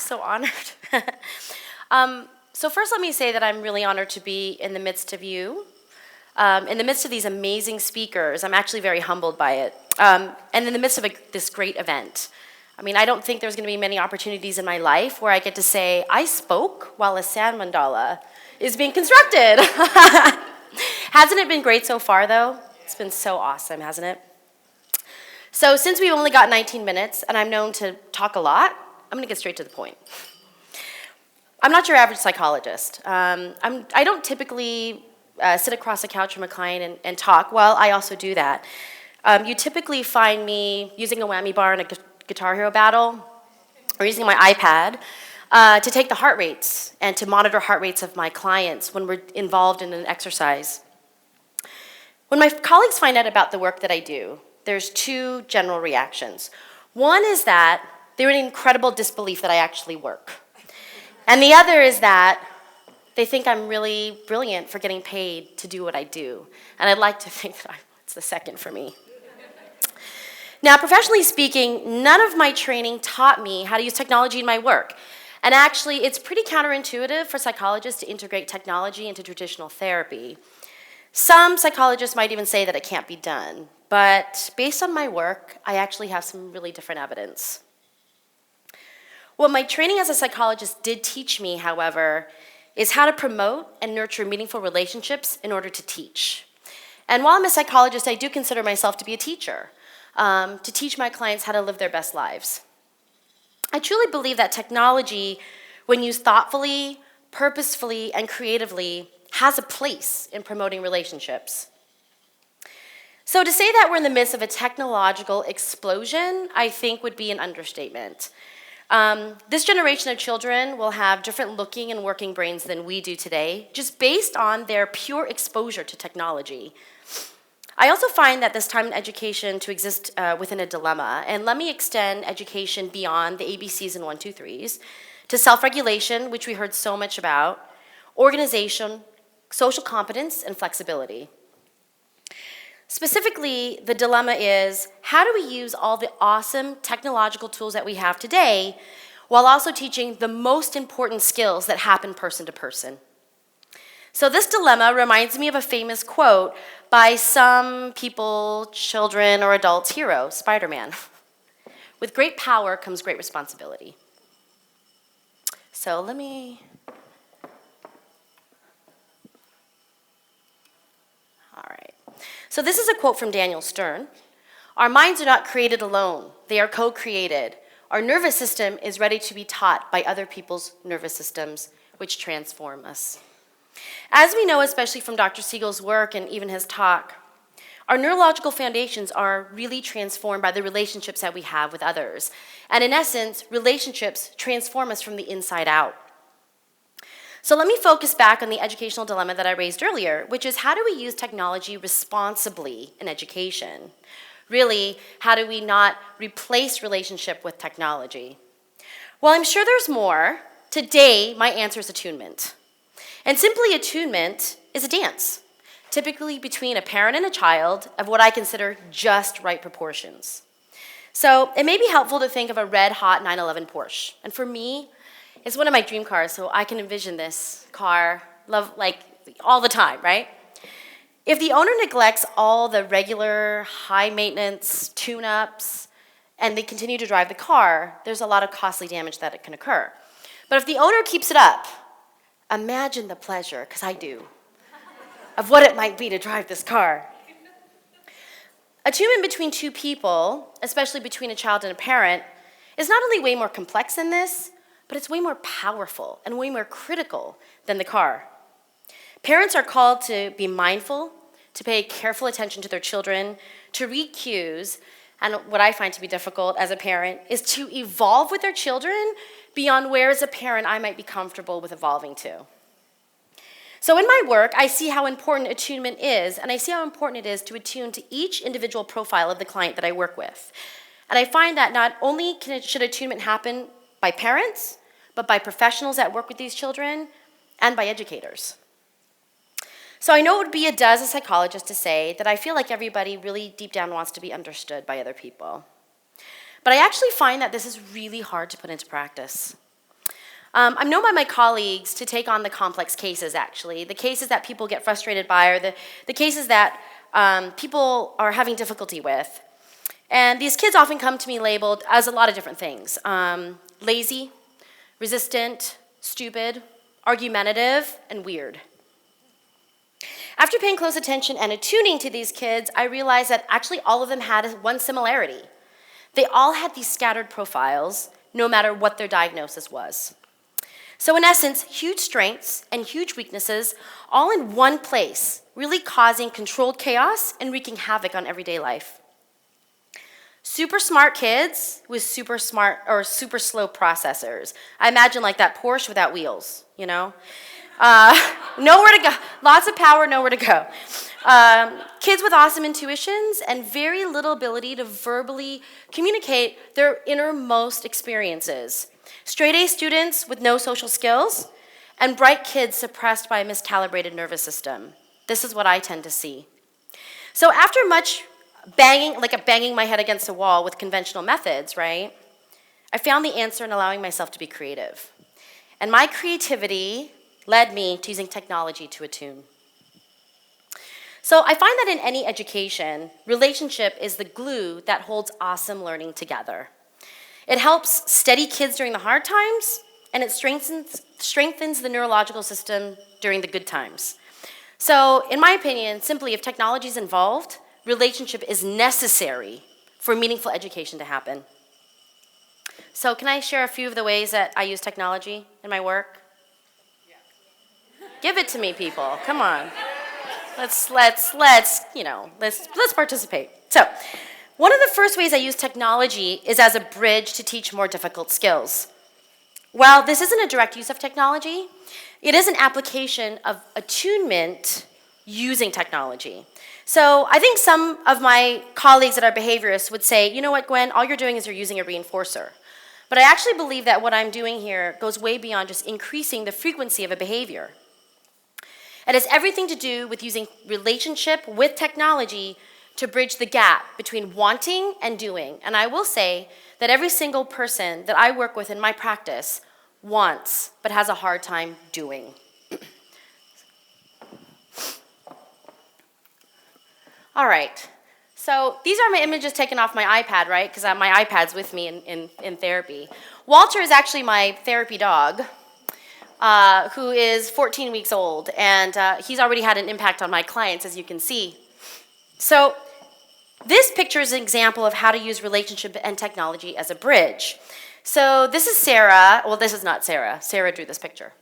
So honored. So first let me say that I'm really honored to be in the midst of you. In the midst of these amazing speakers. I'm actually very humbled by it. And in the midst of this great event. I mean, I don't think there's going to be many opportunities in my life where I get to say, I spoke while a sand mandala is being constructed. Hasn't it been great so far, though? It's been so awesome, hasn't it? So since we've only got 19 minutes, and I'm known to talk a lot, I'm going to get straight to the point. I'm not your average psychologist. I don't typically sit across the couch from a client and talk. Well, I also do that. You typically find me using a whammy bar in a Guitar Hero battle, or using my iPad to take the heart rates and to monitor heart rates of my clients when we're involved in an exercise. When my colleagues find out about the work that I do, there's two general reactions. One is that they're in incredible disbelief that I actually work. And the other is that they think I'm really brilliant for getting paid to do what I do. And I'd like to think that it's the second for me. Now, professionally speaking, none of my training taught me how to use technology in my work. And actually, it's pretty counterintuitive for psychologists to integrate technology into traditional therapy. Some psychologists might even say that it can't be done. But based on my work, I actually have some really different evidence. What my training as a psychologist did teach me, however, is how to promote and nurture meaningful relationships in order to teach. And while I'm a psychologist, I do consider myself to be a teacher, to teach my clients how to live their best lives. I truly believe that technology, when used thoughtfully, purposefully, and creatively, has a place in promoting relationships. So to say that we're in the midst of a technological explosion, I think would be an understatement. This generation of children will have different looking and working brains than we do today, just based on their pure exposure to technology. I also find that this time in education to exist within a dilemma, and let me extend education beyond the ABCs and 1, 2, 3s to self-regulation, which we heard so much about, organization, social competence, and flexibility. Specifically, the dilemma is, how do we use all the awesome technological tools that we have today while also teaching the most important skills that happen person to person? So this dilemma reminds me of a famous quote by some people, children, or adults' hero, Spider-Man. With great power comes great responsibility. So let me... All right. So this is a quote from Daniel Stern. Our minds are not created alone. They are co-created. Our nervous system is ready to be taught by other people's nervous systems, which transform us. As we know, especially from Dr. Siegel's work and even his talk, our neurological foundations are really transformed by the relationships that we have with others. And in essence, relationships transform us from the inside out. So let me focus back on the educational dilemma that I raised earlier, which is how do we use technology responsibly in education? Really, how do we not replace relationship with technology? Well, I'm sure there's more. Today, my answer is attunement. And simply attunement is a dance, typically between a parent and a child of what I consider just right proportions. So it may be helpful to think of a red-hot 911 Porsche. And for me, it's one of my dream cars, so I can envision this car like all the time, right? If the owner neglects all the regular high-maintenance tune-ups and they continue to drive the car, there's a lot of costly damage that can occur. But if the owner keeps it up, imagine the pleasure, because I do, of what it might be to drive this car. Attunement between two people, especially between a child and a parent, is not only way more complex than this, but it's way more powerful and way more critical than the car. Parents are called to be mindful, to pay careful attention to their children, to read cues, and what I find to be difficult as a parent is to evolve with their children beyond where as a parent I might be comfortable with evolving to. So in my work, I see how important attunement is, and I see how important it is to attune to each individual profile of the client that I work with. And I find that not only should attunement happen by parents, but by professionals that work with these children, and by educators. So I know it would be a does as a psychologist to say that I feel like everybody really deep down wants to be understood by other people. But I actually find that this is really hard to put into practice. I'm known by my colleagues to take on the complex cases, actually. The cases that people get frustrated by, or the cases that people are having difficulty with. And these kids often come to me labeled as a lot of different things. Lazy, resistant, stupid, argumentative, and weird. After paying close attention and attuning to these kids, I realized that actually all of them had one similarity. They all had these scattered profiles, no matter what their diagnosis was. So in essence, huge strengths and huge weaknesses all in one place, really causing controlled chaos and wreaking havoc on everyday life. Super smart kids with super smart or super slow processors. I imagine like that Porsche without wheels, you know? Nowhere to go, lots of power, nowhere to go. Kids with awesome intuitions and very little ability to verbally communicate their innermost experiences. Straight A students with no social skills, and bright kids suppressed by a miscalibrated nervous system. This is what I tend to see. So after much banging, like banging my head against a wall with conventional methods, right, I found the answer in allowing myself to be creative. And my creativity led me to using technology to attune. So I find that in any education, relationship is the glue that holds awesome learning together. It helps steady kids during the hard times, and it strengthens the neurological system during the good times. So in my opinion, simply if technology is involved, relationship is necessary for meaningful education to happen. So can I share a few of the ways that I use technology in my work? Yeah. Give it to me, people. Come on. Let's participate. So, one of the first ways I use technology is as a bridge to teach more difficult skills. While this isn't a direct use of technology, it is an application of attunement using technology. So I think some of my colleagues that are behaviorists would say, you know what, Gwen, all you're doing is you're using a reinforcer. But I actually believe that what I'm doing here goes way beyond just increasing the frequency of a behavior. It has everything to do with using relationship with technology to bridge the gap between wanting and doing. And I will say that every single person that I work with in my practice wants, but has a hard time doing. All right, so these are my images taken off my iPad, right? Because my iPad's with me in therapy. Walter is actually my therapy dog, who is 14 weeks old, and he's already had an impact on my clients, as you can see. So this picture is an example of how to use relationship and technology as a bridge. So this is Sarah. Well, this is not Sarah. Sarah drew this picture.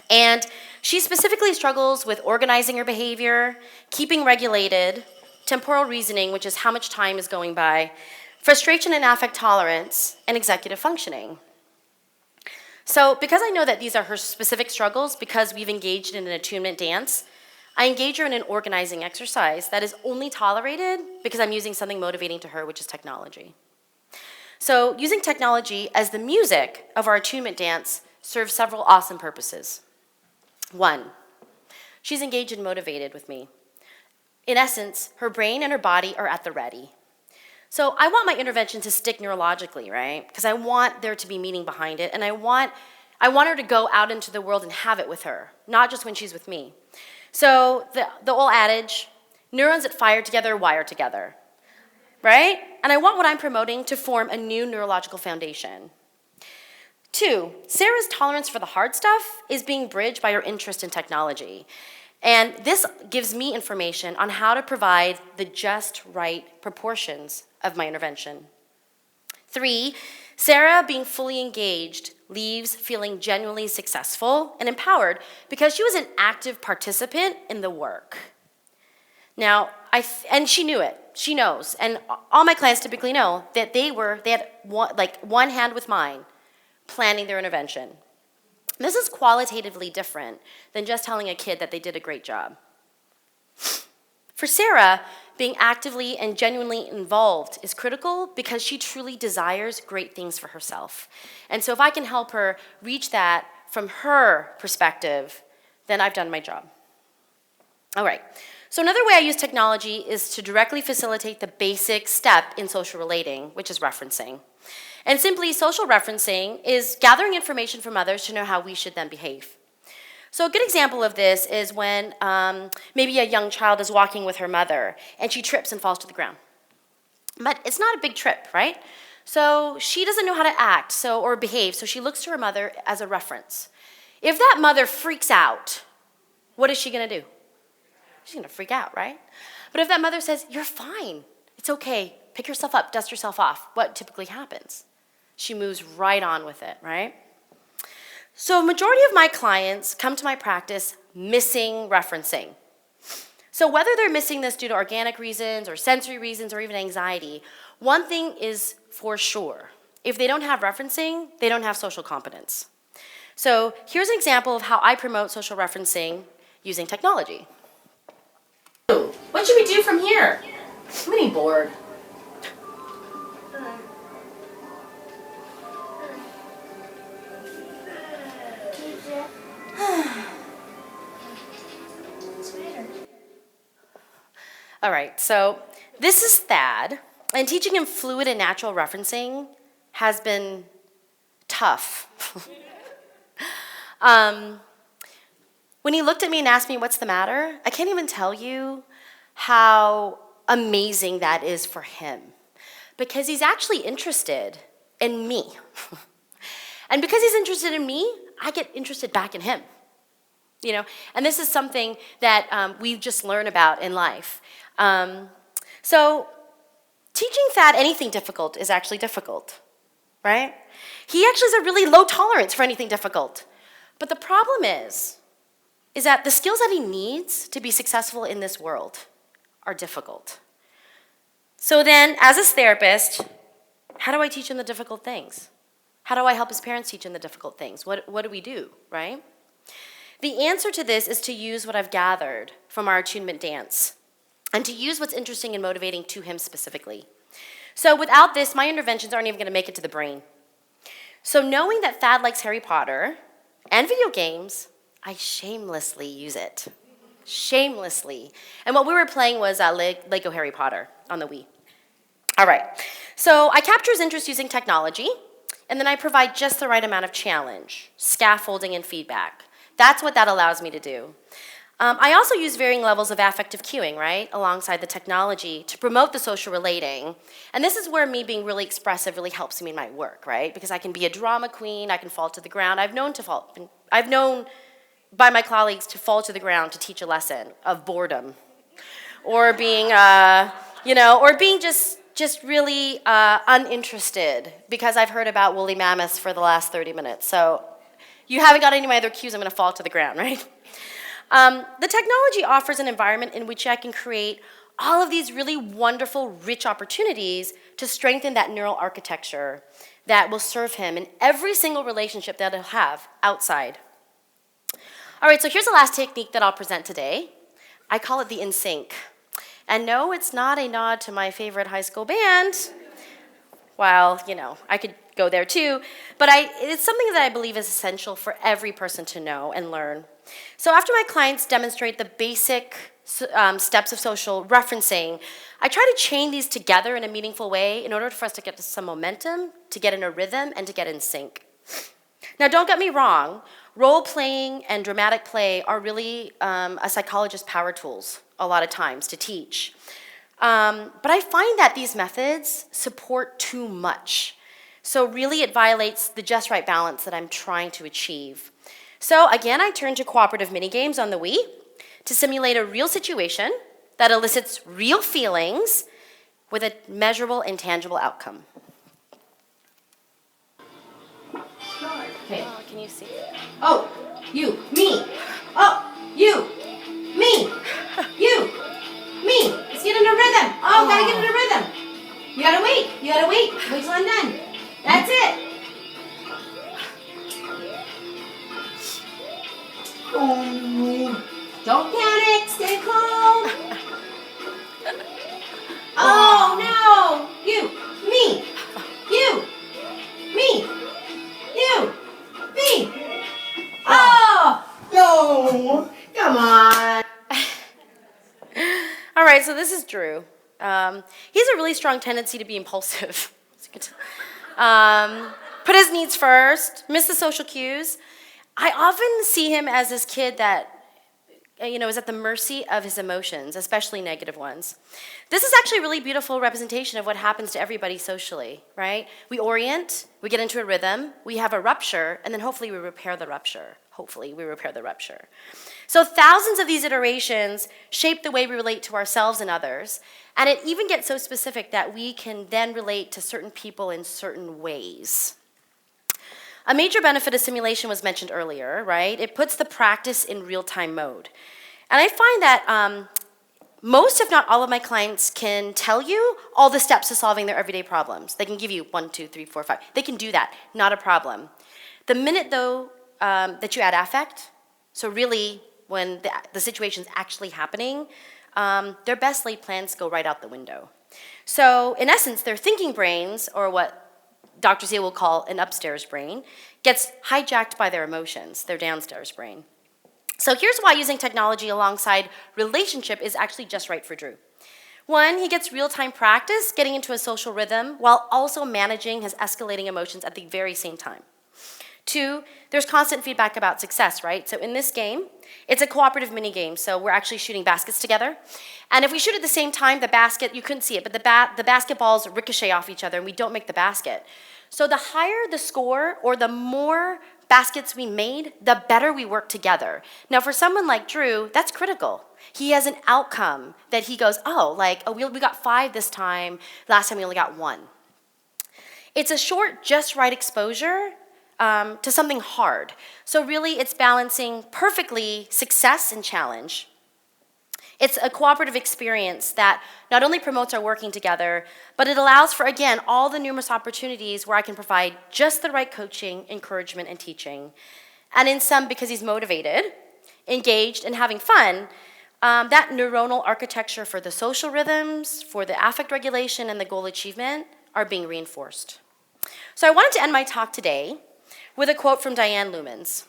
And she specifically struggles with organizing her behavior, keeping regulated, temporal reasoning, which is how much time is going by, frustration and affect tolerance, and executive functioning. So because I know that these are her specific struggles, because we've engaged in an attunement dance, I engage her in an organizing exercise that is only tolerated because I'm using something motivating to her, which is technology. So using technology as the music of our attunement dance serves several awesome purposes. One, she's engaged and motivated with me. In essence, her brain and her body are at the ready. So I want my intervention to stick neurologically, right? Because I want there to be meaning behind it, and I want her to go out into the world and have it with her, not just when she's with me. So the old adage, neurons that fire together wire together, right? And I want what I'm promoting to form a new neurological foundation. Two, Sarah's tolerance for the hard stuff is being bridged by her interest in technology. And this gives me information on how to provide the just right proportions of my intervention. Three, Sarah, being fully engaged, leaves feeling genuinely successful and empowered because she was an active participant in the work. Now, and she knew it. She knows. And all my clients typically know that they had one hand with mine planning their intervention. This is qualitatively different than just telling a kid that they did a great job. For Sarah, being actively and genuinely involved is critical because she truly desires great things for herself. And so if I can help her reach that from her perspective, then I've done my job. All right, So another way I use technology is to directly facilitate the basic step in social relating, which is referencing. And simply, social referencing is gathering information from others to know how we should then behave. So a good example of this is when maybe a young child is walking with her mother and she trips and falls to the ground. But it's not a big trip, right? So she doesn't know how to act or behave, so she looks to her mother as a reference. If that mother freaks out, what is she going to do? She's going to freak out, right? But if that mother says, you're fine, it's okay, pick yourself up, dust yourself off, what typically happens? She moves right on with it, right? So a majority of my clients come to my practice missing referencing. So whether they're missing this due to organic reasons or sensory reasons or even anxiety, one thing is for sure. If they don't have referencing, they don't have social competence. So here's an example of how I promote social referencing using technology. What should we do from here? I'm getting bored. All right, so this is Thad, and teaching him fluid and natural referencing has been tough. When he looked at me and asked me what's the matter, I can't even tell you how amazing that is for him, because he's actually interested in me. And because he's interested in me, I get interested back in him. You know, and this is something that we just learn about in life. So teaching Thad anything difficult is actually difficult, right? He actually has a really low tolerance for anything difficult. But the problem is that the skills that he needs to be successful in this world are difficult. So then, as his therapist, how do I teach him the difficult things? How do I help his parents teach him the difficult things? What do we do, right? The answer to this is to use what I've gathered from our attunement dance and to use what's interesting and motivating to him specifically. So without this, my interventions aren't even going to make it to the brain. So knowing that Thad likes Harry Potter and video games, I shamelessly use it. Shamelessly. And what we were playing was Lego Harry Potter on the Wii. All right. So I capture his interest using technology, and then I provide just the right amount of challenge, scaffolding, and feedback. That's what that allows me to do. I also use varying levels of affective cueing, right, alongside the technology to promote the social relating. And this is where me being really expressive really helps me in my work, right? Because I can be a drama queen, I can fall to the ground. I've known by my colleagues to fall to the ground to teach a lesson of boredom, or being, or being just really uninterested because I've heard about woolly mammoths for the last 30 minutes. So you haven't got any of my other cues, I'm going to fall to the ground, right? The technology offers an environment in which I can create all of these really wonderful, rich opportunities to strengthen that neural architecture that will serve him in every single relationship that he'll have outside. All right, so here's the last technique that I'll present today. I call it the in sync. And no, it's not a nod to my favorite high school band. While, I could go there too, but it's something that I believe is essential for every person to know and learn. So after my clients demonstrate the basic steps of social referencing, I try to chain these together in a meaningful way in order for us to get to some momentum, to get in a rhythm, and to get in sync. Now, don't get me wrong, role-playing and dramatic play are really a psychologist's power tools a lot of times to teach. But I find that these methods support too much. So really it violates the just right balance that I'm trying to achieve. So again, I turn to cooperative mini-games on the Wii to simulate a real situation that elicits real feelings with a measurable and tangible outcome. Okay. Oh, can you see it? Oh, you, me. Oh, you, me, you, me. Let's get in a rhythm. Oh, gotta get in a rhythm. You gotta wait. Wait till I'm done. That's it. Oh, don't panic. Stay calm. Oh, no. You, me, you, me, you, me. Oh, no. Come on. right, so this is Drew. He has a really strong tendency to be impulsive. Put his needs first, miss the social cues. I often see him as this kid that is at the mercy of his emotions, especially negative ones. This is actually a really beautiful representation of what happens to everybody socially, right? We orient, we get into a rhythm, we have a rupture, and then hopefully we repair the rupture. So thousands of these iterations shape the way we relate to ourselves and others, and it even gets so specific that we can then relate to certain people in certain ways. A major benefit of simulation was mentioned earlier, right? It puts the practice in real-time mode. And I find that most, if not all of my clients can tell you all the steps to solving their everyday problems. They can give you 1, 2, 3, 4, 5. They can do that, not a problem. The minute, though, that you add affect, so really when the situation's actually happening, their best laid plans go right out the window. So in essence, their thinking brains, or what Dr. Zia will call an upstairs brain, gets hijacked by their emotions, their downstairs brain. So here's why using technology alongside relationship is actually just right for Drew. 1, he gets real-time practice getting into a social rhythm while also managing his escalating emotions at the very same time. 2, there's constant feedback about success, right? So in this game, it's a cooperative mini game, so we're actually shooting baskets together. And if we shoot at the same time, the basket, you couldn't see it, but the basketballs ricochet off each other and we don't make the basket. So the higher the score or the more baskets we made, the better we work together. Now for someone like Drew, that's critical. He has an outcome that he goes, we got 5 this time, last time we only got 1. It's a short, just right exposure to something hard. So really it's balancing perfectly success and challenge. It's a cooperative experience that not only promotes our working together, but it allows for, again, all the numerous opportunities where I can provide just the right coaching, encouragement, and teaching. And in some, because he's motivated, engaged, and having fun, that neuronal architecture for the social rhythms, for the affect regulation, and the goal achievement are being reinforced. So I wanted to end my talk today with a quote from Diane Lumens.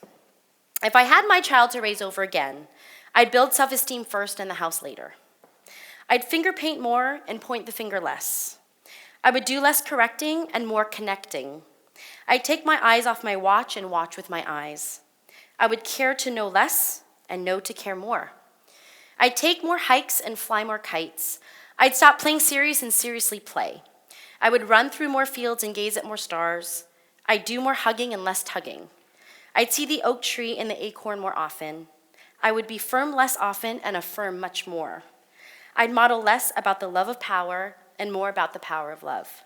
If I had my child to raise over again, I'd build self-esteem first and the house later. I'd finger paint more and point the finger less. I would do less correcting and more connecting. I'd take my eyes off my watch and watch with my eyes. I would care to know less and know to care more. I'd take more hikes and fly more kites. I'd stop playing serious and seriously play. I would run through more fields and gaze at more stars. I'd do more hugging and less tugging. I'd see the oak tree and the acorn more often. I would be firm less often and affirm much more. I'd model less about the love of power and more about the power of love.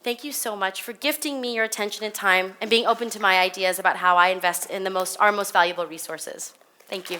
Thank you so much for gifting me your attention and time and being open to my ideas about how I invest in our most valuable resources. Thank you.